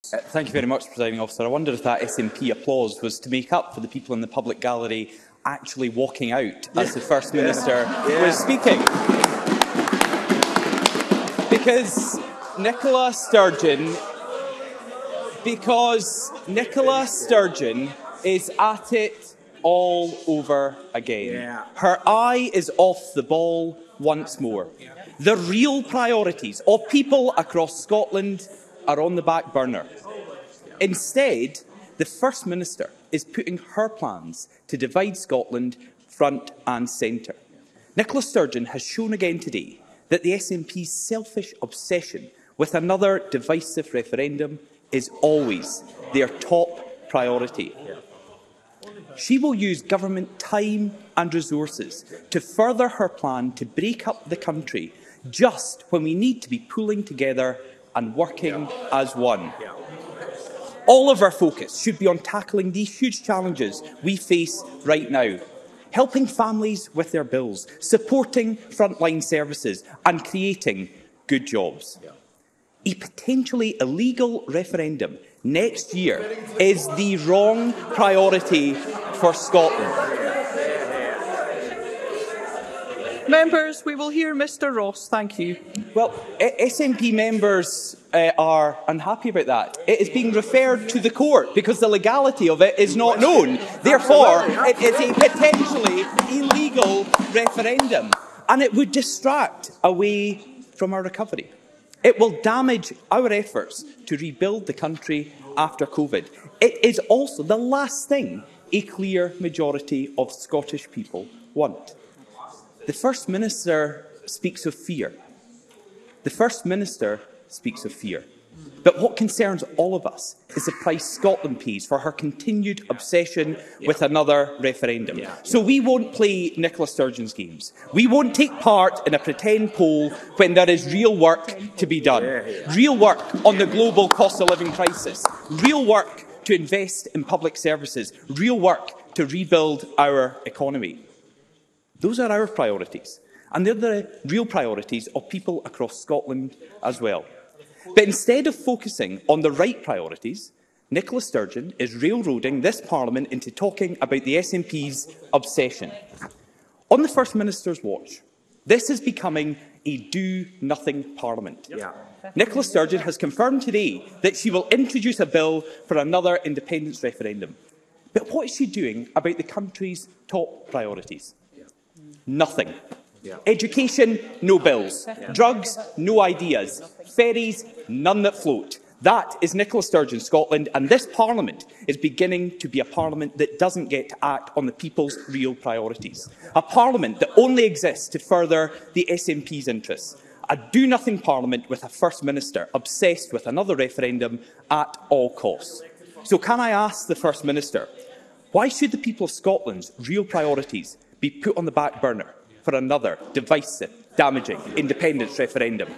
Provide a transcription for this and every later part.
Thank you very much, Presiding Officer. I wonder if that SNP applause was to make up for the people in the public gallery actually walking out as the First Minister was speaking. Because Nicola Sturgeon is at it all over again. Her eye is off the ball once more. The real priorities of people across Scotland are on the back burner. Instead, the First Minister is putting her plans to divide Scotland front and centre. Nicola Sturgeon has shown again today that the SNP's selfish obsession with another divisive referendum is always their top priority. She will use government time and resources to further her plan to break up the country just when we need to be pulling together and working as one. All of our focus should be on tackling these huge challenges we face right now, helping families with their bills, supporting frontline services and creating good jobs. A potentially illegal referendum next year is the wrong priority for Scotland. Members, we will hear Mr Ross. Thank you. Well, SNP members are unhappy about that. It is being referred to the court because the legality of it is not known. Therefore, it is a potentially illegal referendum, and it would distract away from our recovery. It will damage our efforts to rebuild the country after COVID. It is also the last thing a clear majority of Scottish people want. The First Minister speaks of fear. The First Minister speaks of fear. But what concerns all of us is the price Scotland pays for her continued obsession with another referendum. So we won't play Nicola Sturgeon's games. We won't take part in a pretend poll when there is real work to be done. Real work on the global cost of living crisis. Real work to invest in public services. Real work to rebuild our economy. Those are our priorities, and they're the real priorities of people across Scotland as well. But instead of focusing on the right priorities, Nicola Sturgeon is railroading this Parliament into talking about the SNP's obsession. On the First Minister's watch, this is becoming a do-nothing Parliament. Nicola Sturgeon has confirmed today that she will introduce a bill for another independence referendum. But what is she doing about the country's top priorities? Nothing. Education, no bills. Drugs, no ideas. Ferries, none that float. That is Nicola Sturgeon Scotland, and this Parliament is beginning to be a Parliament that doesn't get to act on the people's real priorities. A Parliament that only exists to further the SNP's interests. A do-nothing Parliament with a First Minister obsessed with another referendum at all costs. So can I ask the First Minister, why should the people of Scotland's real priorities be put on the back burner for another divisive, damaging independence referendum?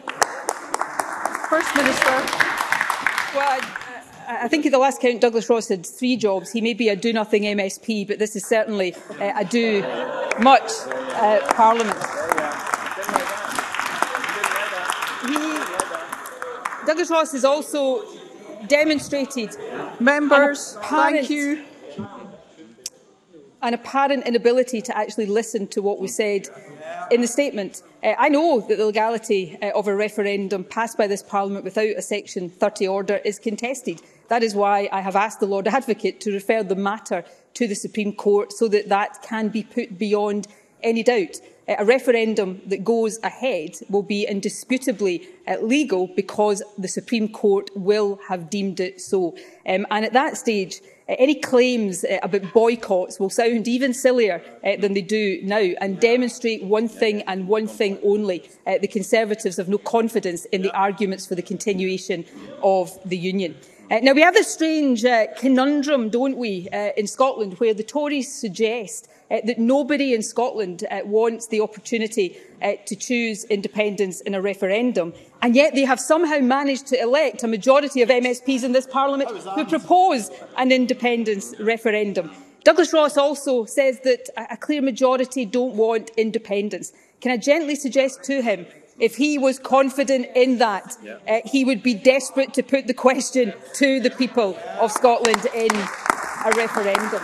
First Minister. Well, I think at the last count, Douglas Ross had 3 jobs. He may be a do-nothing MSP, but this is certainly a do-much Parliament. Douglas Ross has also demonstrated thank you. An apparent inability to actually listen to what was said in the statement. I know that the legality of a referendum passed by this Parliament without a Section 30 order is contested. That is why I have asked the Lord Advocate to refer the matter to the Supreme Court so that that can be put beyond any doubt. A referendum that goes ahead will be indisputably legal because the Supreme Court will have deemed it so. And at that stage, any claims about boycotts will sound even sillier than they do now and demonstrate one thing and one thing only. The Conservatives have no confidence in the arguments for the continuation of the Union. Now, we have this strange conundrum, don't we, in Scotland, where the Tories suggest that nobody in Scotland wants the opportunity to choose independence in a referendum, and yet they have somehow managed to elect a majority of MSPs in this Parliament who propose an independence referendum. Douglas Ross also says that a clear majority don't want independence. Can I gently suggest to him If he was confident in that, he would be desperate to put the question to the people of Scotland in a referendum.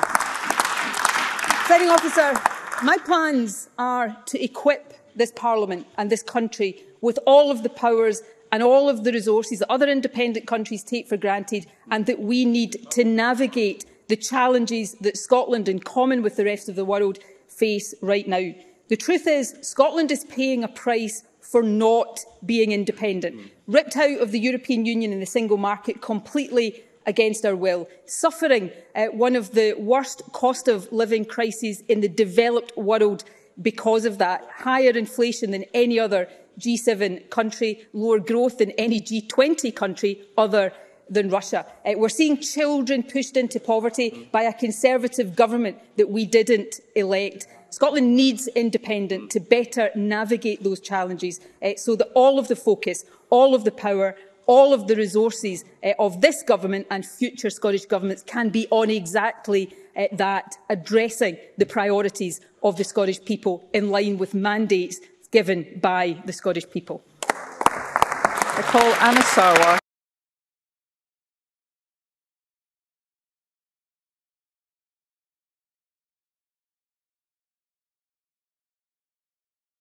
Presiding Officer, my plans are to equip this Parliament and this country with all of the powers and all of the resources that other independent countries take for granted and that we need to navigate the challenges that Scotland, in common with the rest of the world, face right now. The truth is, Scotland is paying a price for not being independent, ripped out of the European Union and the single market completely against our will, suffering one of the worst cost of living crises in the developed world because of that, higher inflation than any other G7 country, lower growth than any G20 country other than Russia. We're seeing children pushed into poverty by a Conservative government that we didn't elect. Scotland needs independence to better navigate those challenges so that all of the focus, all of the power, all of the resources of this government and future Scottish governments can be on exactly that, addressing the priorities of the Scottish people in line with mandates given by the Scottish people. I call Anna Sarwar.